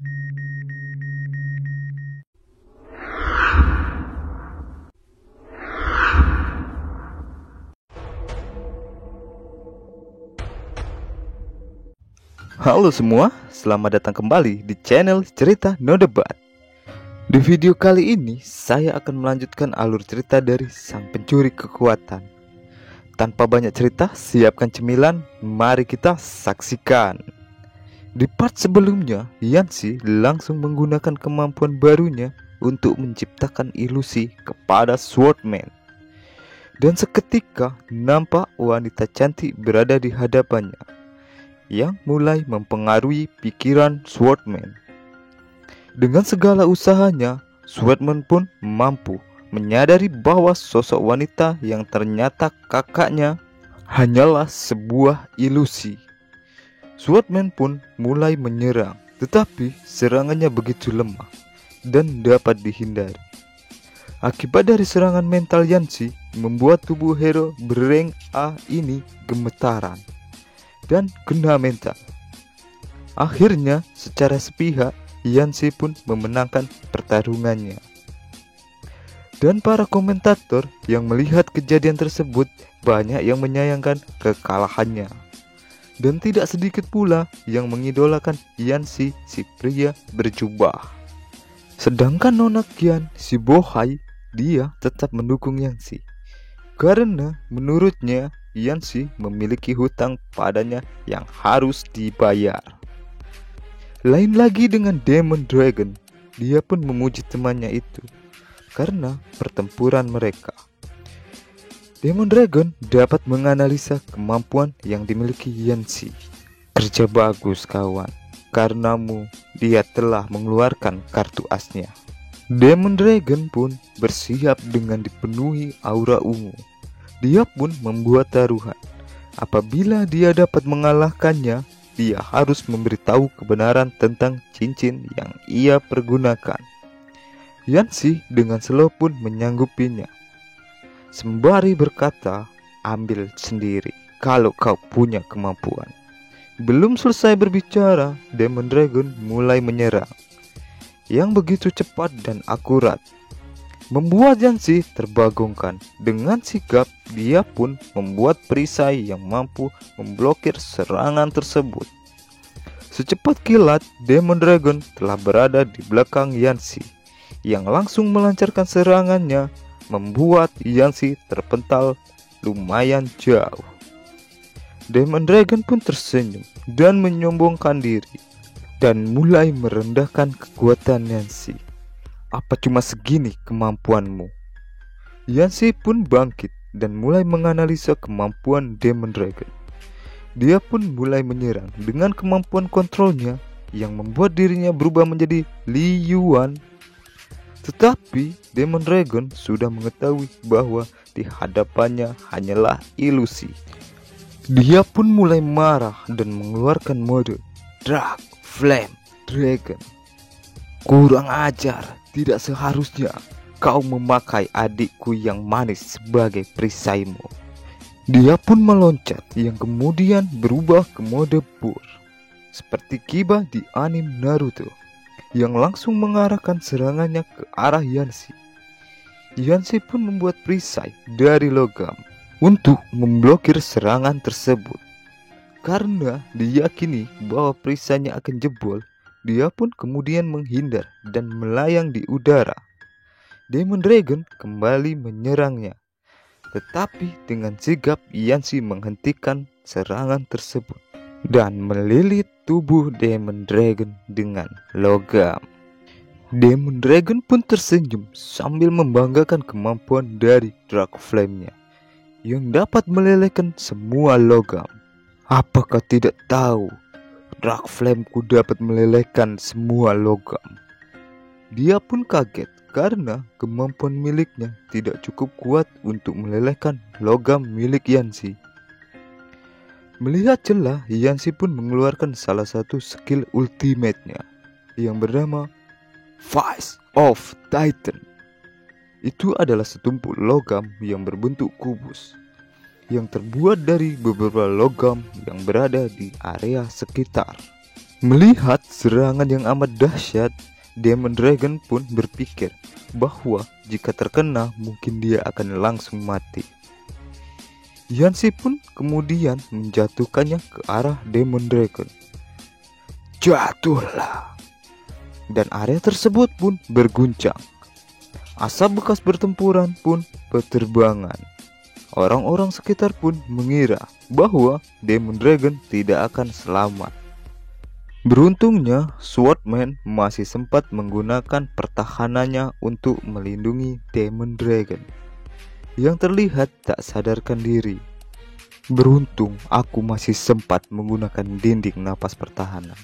Halo semua, selamat datang kembali di channel Cerita No Debat. Di video kali ini, saya akan melanjutkan alur cerita dari Sang Pencuri Kekuatan. Tanpa banyak cerita, siapkan cemilan, mari kita saksikan. Di part sebelumnya, Yanxi langsung menggunakan kemampuan barunya untuk menciptakan ilusi kepada Swordman. Dan seketika nampak wanita cantik berada di hadapannya, yang mulai mempengaruhi pikiran Swordman. Dengan segala usahanya, Swordman pun mampu menyadari bahwa sosok wanita yang ternyata kakaknya hanyalah sebuah ilusi. Swordman pun mulai menyerang, tetapi serangannya begitu lemah dan dapat dihindari. Akibat dari serangan mental Yanxi, membuat tubuh hero berrank A ini gemetaran dan kena mental. Akhirnya secara sepihak Yanxi pun memenangkan pertarungannya. Dan para komentator yang melihat kejadian tersebut banyak yang menyayangkan kekalahannya. Dan tidak sedikit pula yang mengidolakan Yanxi, si pria berjubah. Sedangkan Nona Qian, si bohai, dia tetap mendukung Yanxi. Karena menurutnya Yanxi memiliki hutang padanya yang harus dibayar. Lain lagi dengan Demon Dragon, dia pun memuji temannya itu karena pertempuran mereka. Demon Dragon dapat menganalisa kemampuan yang dimiliki Yanxi. Kerja bagus kawan, karenamu dia telah mengeluarkan kartu asnya. Demon Dragon pun bersiap dengan dipenuhi aura ungu. Dia pun membuat taruhan. Apabila dia dapat mengalahkannya, dia harus memberitahu kebenaran tentang cincin yang ia pergunakan. Yanxi dengan slow pun menyanggupinya, sembari berkata, ambil sendiri kalau kau punya kemampuan. Belum selesai berbicara, Demon Dragon mulai menyerang, yang begitu cepat dan akurat, membuat Yanxi terbagongkan. Dengan sigap, dia pun membuat perisai yang mampu memblokir serangan tersebut. Secepat kilat, Demon Dragon telah berada di belakang Yanxi, yang langsung melancarkan serangannya, membuat Yanxi terpental lumayan jauh. Demon Dragon pun tersenyum dan menyombongkan diri, dan mulai merendahkan kekuatan Yanxi. Apa cuma segini kemampuanmu? Yanxi pun bangkit dan mulai menganalisa kemampuan Demon Dragon. Dia pun mulai menyerang dengan kemampuan kontrolnya yang membuat dirinya berubah menjadi Li Yuan. Tetapi Demon Dragon sudah mengetahui bahwa di hadapannya hanyalah ilusi. Dia pun mulai marah dan mengeluarkan mode Dark Flame Dragon. Kurang ajar, tidak seharusnya kau memakai adikku yang manis sebagai perisaimu. Dia pun meloncat yang kemudian berubah ke mode Bur, seperti Kiba di anime Naruto, yang langsung mengarahkan serangannya ke arah Yanxi. Yanxi pun membuat perisai dari logam untuk memblokir serangan tersebut. Karena diyakini bahwa perisainya akan jebol, dia pun kemudian menghindar dan melayang di udara. Demon Dragon kembali menyerangnya, tetapi dengan sigap Yanxi menghentikan serangan tersebut dan melilit tubuh Demon Dragon dengan logam. Demon Dragon pun tersenyum sambil membanggakan kemampuan dari Dark Flame-nya yang dapat melelehkan semua logam. Apa kau tidak tahu? Dark Flame-ku dapat melelehkan semua logam. Dia pun kaget karena kemampuan miliknya tidak cukup kuat untuk melelehkan logam milik Yanxi. Melihat celah, Yanxi pun mengeluarkan salah satu skill ultimate-nya yang bernama Fist of Titan. Itu adalah setumpuk logam yang berbentuk kubus yang terbuat dari beberapa logam yang berada di area sekitar. Melihat serangan yang amat dahsyat, Demon Dragon pun berpikir bahwa jika terkena mungkin dia akan langsung mati. Yancy pun kemudian menjatuhkannya ke arah Demon Dragon. Jatuhlah. Dan area tersebut pun berguncang. Asap bekas pertempuran pun berterbangan. Orang-orang sekitar pun mengira bahwa Demon Dragon tidak akan selamat. Beruntungnya, Swordman masih sempat menggunakan pertahanannya untuk melindungi Demon Dragon yang terlihat tak sadarkan diri. Beruntung aku masih sempat menggunakan dinding napas pertahanan,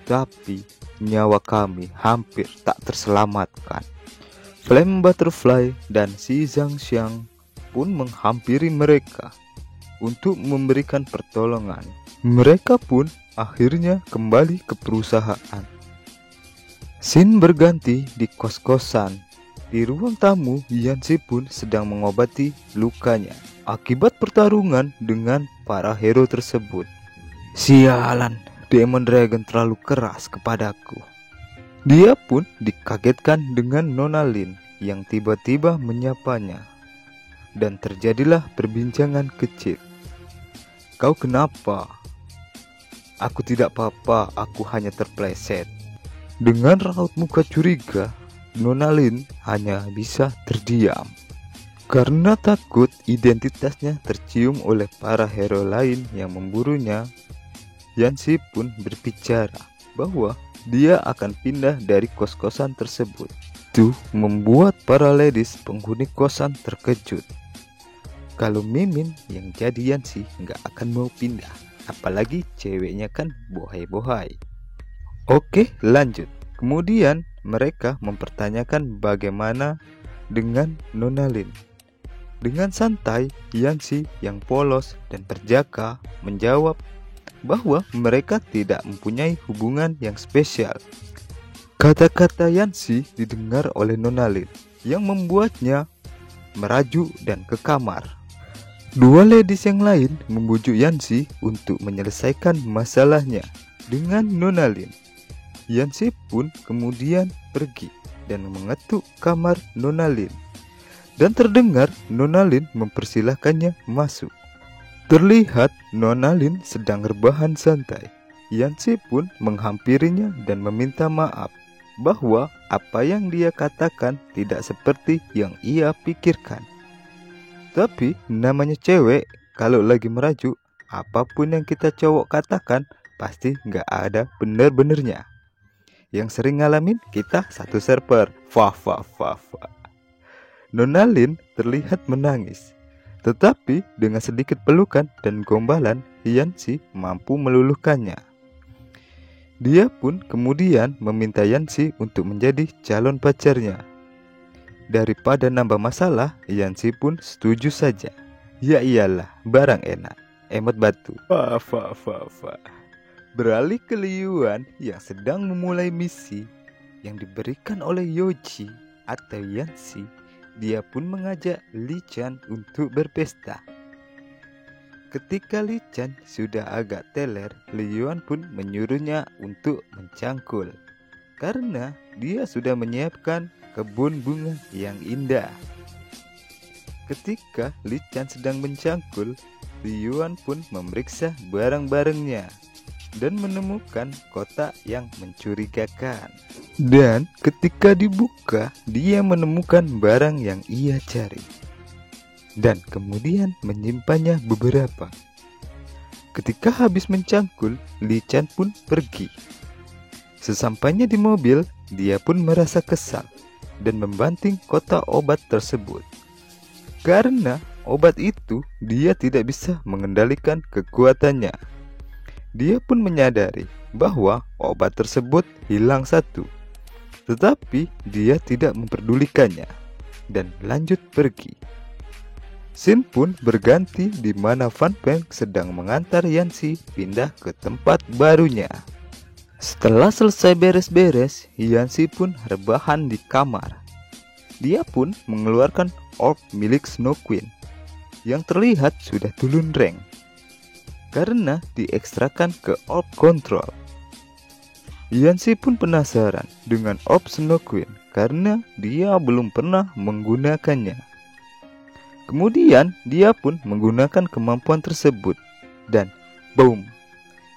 tapi nyawa kami hampir tak terselamatkan. Flame Butterfly dan si Zhangxiang pun menghampiri mereka untuk memberikan pertolongan. Mereka pun akhirnya kembali ke perusahaan. Scene berganti di kos-kosan. Di ruang tamu, Yancy pun sedang mengobati lukanya akibat pertarungan dengan para hero tersebut. Sialan, Demon Dragon terlalu keras kepadaku. Dia pun dikagetkan dengan Nona Lin yang tiba-tiba menyapanya. Dan terjadilah perbincangan kecil. Kau kenapa? Aku tidak apa-apa, aku hanya terpleset. Dengan raut muka curiga, Nona Lin hanya bisa terdiam. Karena takut identitasnya tercium oleh para hero lain yang memburunya, Yancy pun berbicara bahwa dia akan pindah dari kos-kosan tersebut. Itu membuat para ladies penghuni kosan terkejut. Kalau Mimin yang jadi Yancy nggak akan mau pindah, apalagi ceweknya kan bohai-bohai. Oke, lanjut. Kemudian mereka mempertanyakan bagaimana dengan Nona Lin. Dengan santai, Yancy yang polos dan terjaga menjawab bahwa mereka tidak mempunyai hubungan yang spesial. Kata-kata Yancy didengar oleh Nona Lin yang membuatnya merajuk dan ke kamar. Dua ladies yang lain membujuk Yancy untuk menyelesaikan masalahnya dengan Nona Lin. Yancy pun kemudian pergi dan mengetuk kamar Nona Lin. Dan terdengar Nona Lin mempersilahkannya masuk. Terlihat Nona Lin sedang rebahan santai. Yancy pun menghampirinya dan meminta maaf bahwa apa yang dia katakan tidak seperti yang ia pikirkan. Tapi namanya cewek, kalau lagi merajuk, apapun yang kita cowok katakan pasti nggak ada bener-benernya. Yang sering ngalamin kita satu server. Nona Lin terlihat menangis. Tetapi dengan sedikit pelukan dan gombalan, Yancy mampu meluluhkannya. Dia pun kemudian meminta Yancy untuk menjadi calon pacarnya. Daripada nambah masalah, Yancy pun setuju saja. Ya iyalah, barang enak. Emot batu. Beralih ke Liyuan yang sedang memulai misi yang diberikan oleh Yoji atau Yancy. Dia pun mengajak Li Chan untuk berpesta. Ketika Li Chan sudah agak teler, Liyuan pun menyuruhnya untuk mencangkul karena dia sudah menyiapkan kebun bunga yang indah. Ketika Li Chan sedang mencangkul, Liyuan pun memeriksa barang-barangnya dan menemukan kotak yang mencurigakan. Dan ketika dibuka, dia menemukan barang yang ia cari. Dan kemudian menyimpannya beberapa. Ketika habis mencangkul, Li Chan pun pergi. Sesampainya di mobil, dia pun merasa kesal dan membanting kotak obat tersebut. Karena obat itu dia tidak bisa mengendalikan kekuatannya. Dia pun menyadari bahwa obat tersebut hilang satu. Tetapi dia tidak memperdulikannya dan lanjut pergi. Scene pun berganti di mana Fan Peng sedang mengantar Yancy pindah ke tempat barunya. Setelah selesai beres-beres, Yancy pun rebahan di kamar. Dia pun mengeluarkan orb milik Snow Queen yang terlihat sudah turun rank karena diekstrakan ke orb control. Yancy pun penasaran dengan orb Snow Queen karena dia belum pernah menggunakannya. Kemudian dia pun menggunakan kemampuan tersebut dan boom,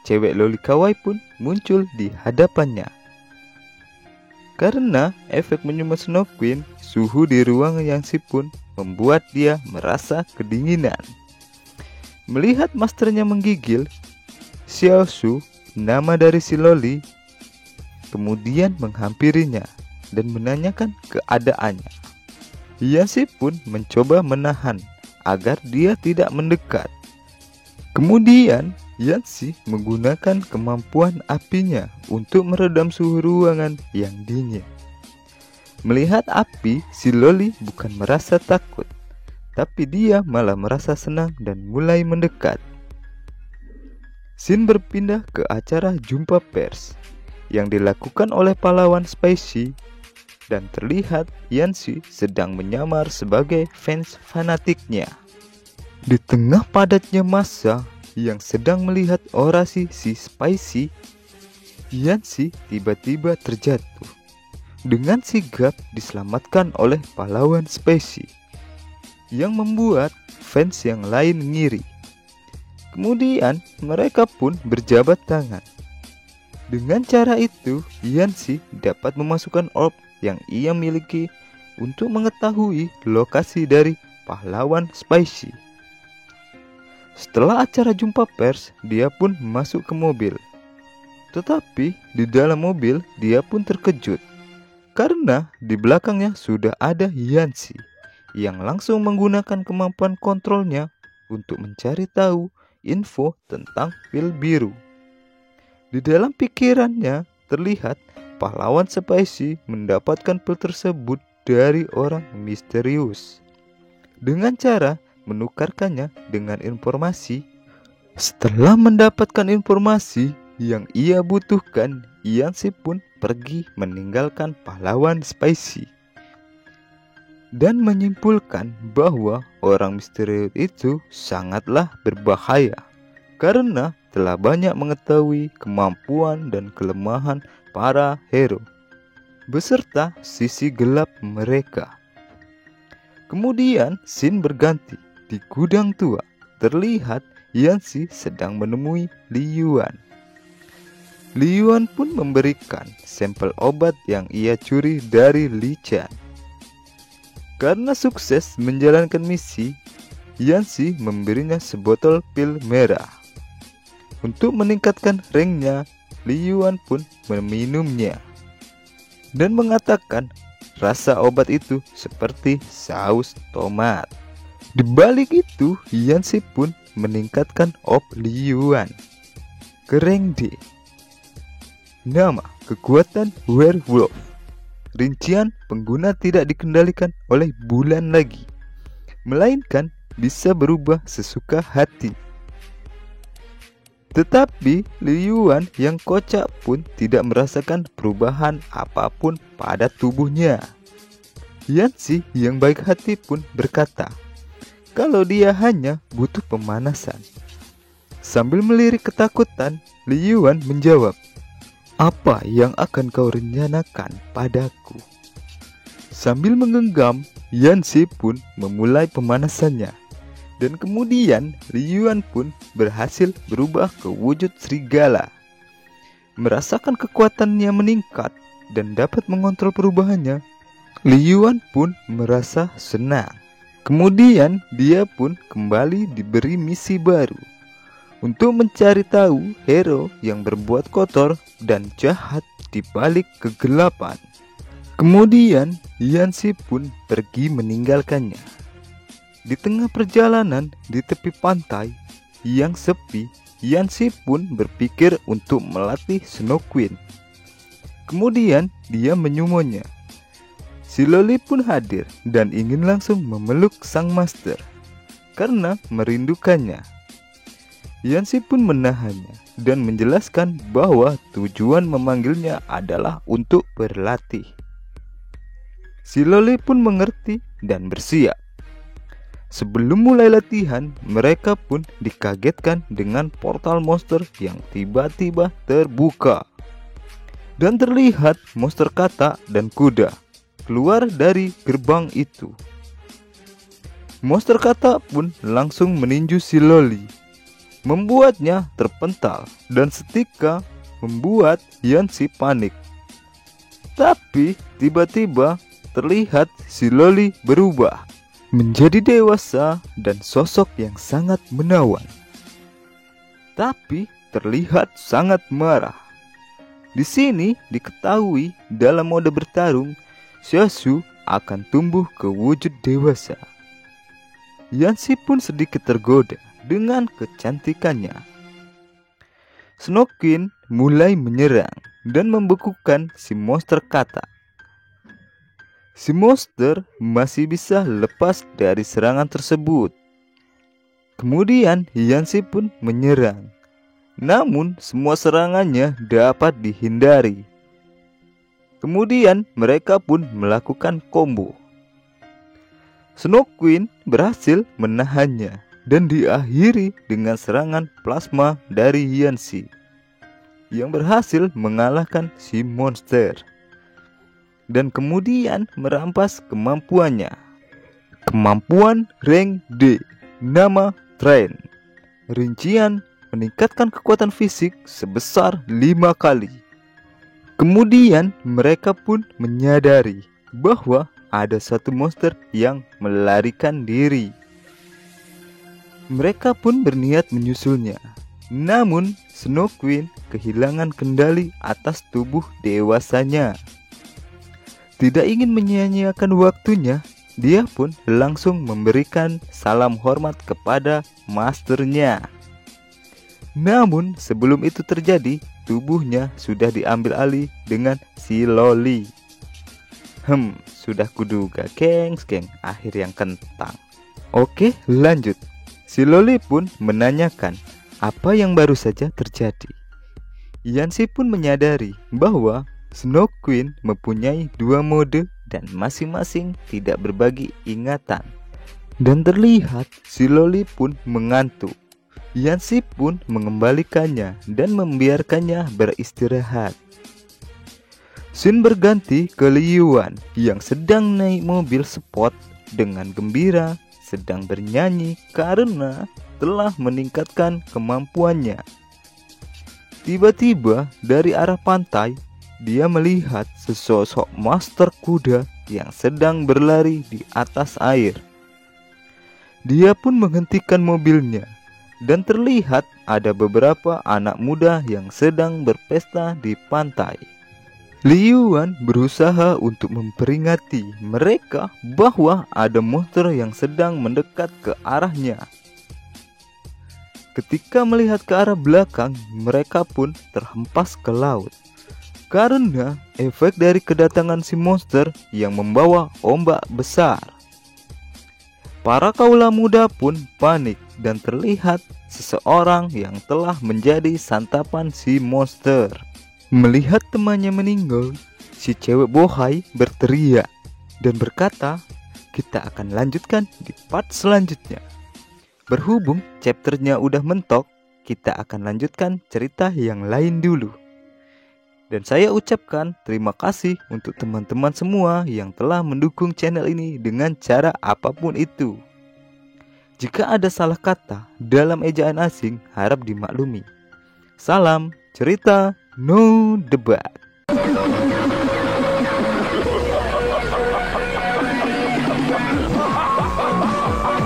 cewek loli kawaii pun muncul di hadapannya. Karena efek menyumat Snow Queen, suhu di ruang Yancy pun membuat dia merasa kedinginan. Melihat masternya menggigil, Xiaoshu, nama dari si loli, kemudian menghampirinya dan menanyakan keadaannya. Yancy pun mencoba menahan agar dia tidak mendekat. Kemudian Yancy menggunakan kemampuan apinya untuk meredam suhu ruangan yang dingin. Melihat api, si loli bukan merasa takut, tapi dia malah merasa senang dan mulai mendekat. Scene berpindah ke acara jumpa pers yang dilakukan oleh pahlawan Spicy, dan terlihat Yancy sedang menyamar sebagai fans fanatiknya. Di tengah padatnya massa yang sedang melihat orasi si Spicy, Yancy tiba-tiba terjatuh. Dengan sigap diselamatkan oleh pahlawan Spicy, yang membuat fans yang lain ngiri. Kemudian mereka pun berjabat tangan. Dengan cara itu, Yancy dapat memasukkan orb yang ia miliki untuk mengetahui lokasi dari pahlawan Spicy. Setelah acara jumpa pers, dia pun masuk ke mobil. Tetapi di dalam mobil dia pun terkejut karena di belakangnya sudah ada Yancy yang langsung menggunakan kemampuan kontrolnya untuk mencari tahu info tentang pil biru. Di dalam pikirannya terlihat pahlawan Spicy mendapatkan pil tersebut dari orang misterius dengan cara menukarkannya dengan informasi. Setelah mendapatkan informasi yang ia butuhkan, Yancy pun pergi meninggalkan pahlawan Spicy dan menyimpulkan bahwa orang misterius itu sangatlah berbahaya karena telah banyak mengetahui kemampuan dan kelemahan para hero beserta sisi gelap mereka. Kemudian scene berganti di gudang tua. Terlihat Yancy sedang menemui Li Yuan. Li Yuan pun memberikan sampel obat yang ia curi dari Li Chan. Karena sukses menjalankan misi, Yancy memberinya sebotol pil merah. Untuk meningkatkan ranknya, Li Yuan pun meminumnya dan mengatakan rasa obat itu seperti saus tomat. Di balik itu, Yancy pun meningkatkan orb Li Yuan ke rank D. Nama kekuatan werewolf. Rincian pengguna tidak dikendalikan oleh bulan lagi, melainkan bisa berubah sesuka hati. Tetapi Li Yuan yang kocak pun tidak merasakan perubahan apapun pada tubuhnya. Yancy yang baik hati pun berkata kalau dia hanya butuh pemanasan. Sambil melirik ketakutan, Li Yuan menjawab, "Apa yang akan kau rencanakan padaku?" Sambil menggenggam, Yancy pun memulai pemanasannya. Dan kemudian Li Yuan pun berhasil berubah ke wujud serigala. Merasakan kekuatannya meningkat dan dapat mengontrol perubahannya, Li Yuan pun merasa senang. Kemudian dia pun kembali diberi misi baru untuk mencari tahu hero yang berbuat kotor dan jahat di balik kegelapan. Kemudian Yancy pun pergi meninggalkannya. Di tengah perjalanan di tepi pantai yang sepi, Yancy pun berpikir untuk melatih Snow Queen. Kemudian dia menyumonnya. Si loli pun hadir dan ingin langsung memeluk sang master karena merindukannya. Yancy pun menahannya dan menjelaskan bahwa tujuan memanggilnya adalah untuk berlatih. Si loli pun mengerti dan bersiap. Sebelum mulai latihan, mereka pun dikagetkan dengan portal monster yang tiba-tiba terbuka. Dan terlihat monster kata dan kuda keluar dari gerbang itu. Monster kata pun langsung meninju si Loli, membuatnya terpental dan seketika membuat Yancy panik. Tapi tiba-tiba terlihat si Loli berubah menjadi dewasa dan sosok yang sangat menawan. Tapi terlihat sangat marah. Di sini diketahui dalam mode bertarung, Xiaozu akan tumbuh ke wujud dewasa. Yancy pun sedikit tergoda dengan kecantikannya. Snow Queen mulai menyerang dan membekukan si monster kata. Si monster masih bisa lepas dari serangan tersebut. Kemudian Yancy pun menyerang. Namun semua serangannya dapat dihindari. Kemudian mereka pun melakukan combo. Snow Queen berhasil menahannya dan diakhiri dengan serangan plasma dari Yancy yang berhasil mengalahkan si monster. Dan kemudian merampas kemampuannya. Kemampuan rank D, nama Train. Rincian meningkatkan kekuatan fisik sebesar 5 kali. Kemudian mereka pun menyadari bahwa ada satu monster yang melarikan diri. Mereka pun berniat menyusulnya. Namun Snow Queen kehilangan kendali atas tubuh dewasanya. Tidak ingin menyia-nyiakan waktunya, dia pun langsung memberikan salam hormat kepada masternya. Namun sebelum itu terjadi, tubuhnya sudah diambil alih dengan si Loli. Sudah kuduga, gengs, akhir yang kentang. Oke, lanjut. Si Loli pun menanyakan apa yang baru saja terjadi. Yancy pun menyadari bahwa Snow Queen mempunyai 2 mode dan masing-masing tidak berbagi ingatan. Dan terlihat si Loli pun mengantuk. Yancy pun mengembalikannya dan membiarkannya beristirahat. Scene berganti ke Liu Yuan yang sedang naik mobil sport dengan gembira sedang bernyanyi karena telah meningkatkan kemampuannya. Tiba-tiba dari arah pantai dia melihat sesosok master kuda yang sedang berlari di atas air. Dia pun menghentikan mobilnya. Dan terlihat ada beberapa anak muda yang sedang berpesta di pantai. Liu Yuan berusaha untuk memperingati mereka bahwa ada monster yang sedang mendekat ke arahnya. Ketika melihat ke arah belakang, mereka pun terhempas ke laut. Karena efek dari kedatangan si monster yang membawa ombak besar. Para kaula muda pun panik dan terlihat seseorang yang telah menjadi santapan si monster. Melihat temannya meninggal, si cewek bohai berteriak dan berkata, kita akan lanjutkan di part selanjutnya. Berhubung chapternya udah mentok, kita akan lanjutkan cerita yang lain dulu. Dan saya ucapkan terima kasih untuk teman-teman semua yang telah mendukung channel ini dengan cara apapun itu. Jika ada salah kata dalam ejaan asing, harap dimaklumi. Salam cerita no debat.